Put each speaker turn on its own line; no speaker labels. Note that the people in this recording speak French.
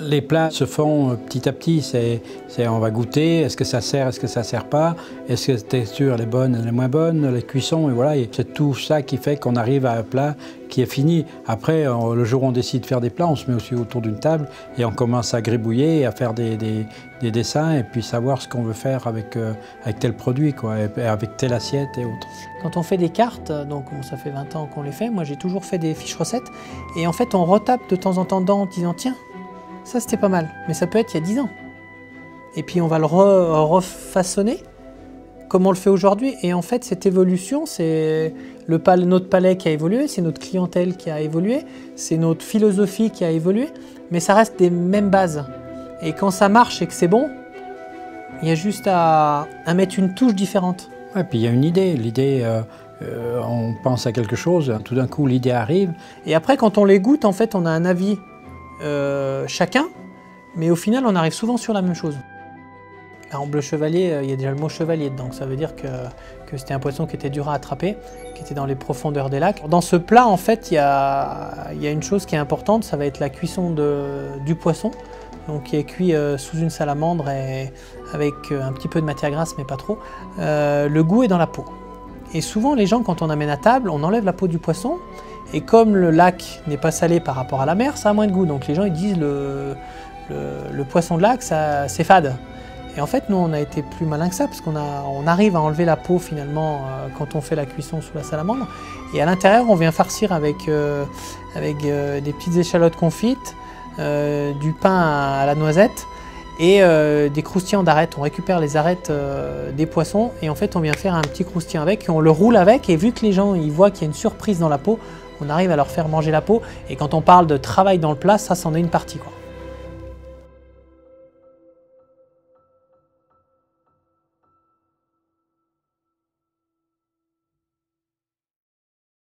Les plats se font petit à petit, on va goûter, est-ce que ça sert, est-ce que ça sert pas, est-ce que la texture elle est bonne, elle est moins bonne, la cuisson, et voilà, c'est tout ça qui fait qu'on arrive à un plat qui est fini. Après, le jour où on décide de faire des plats, on se met aussi autour d'une table et on commence à gribouiller, à faire des dessins et puis savoir ce qu'on veut faire avec tel produit, quoi, et avec telle assiette et autres.
Quand on fait des cartes, donc ça fait 20 ans qu'on les fait, moi j'ai toujours fait des fiches recettes et en fait on retape de temps en temps dedans en disant tiens, ça c'était pas mal, mais ça peut être il y a 10 ans. Et puis on va le refaçonner comme on le fait aujourd'hui. Et en fait cette évolution, c'est notre palais qui a évolué, c'est notre clientèle qui a évolué, c'est notre philosophie qui a évolué, mais ça reste des mêmes bases. Et quand ça marche et que c'est bon, il y a juste à mettre une touche différente.
Et puis il y a une idée, on pense à quelque chose, tout d'un coup l'idée arrive.
Et après quand on les goûte, en fait on a un avis chacun, mais au final on arrive souvent sur la même chose. Là, en bleu chevalier, il y a déjà le mot chevalier dedans, ça veut dire que c'était un poisson qui était dur à attraper, qui était dans les profondeurs des lacs. Dans ce plat, en fait, il y a une chose qui est importante, ça va être la cuisson du poisson, donc qui est cuit sous une salamandre et avec un petit peu de matière grasse, mais pas trop. Le goût est dans la peau. Et souvent, les gens, quand on amène à table, on enlève la peau du poisson, et comme le lac n'est pas salé par rapport à la mer, ça a moins de goût. Donc les gens ils disent le poisson de lac, c'est fade. Et en fait, nous, on a été plus malin que ça, parce qu'on arrive à enlever la peau finalement quand on fait la cuisson sous la salamandre. Et à l'intérieur, on vient farcir avec des petites échalotes confites, du pain à la noisette et des croustillants d'arêtes. On récupère les arêtes des poissons et en fait, on vient faire un petit croustillant avec et on le roule avec. Et vu que les gens ils voient qu'il y a une surprise dans la peau, on arrive à leur faire manger la peau. Et quand on parle de travail dans le plat, ça, c'en est une partie, quoi.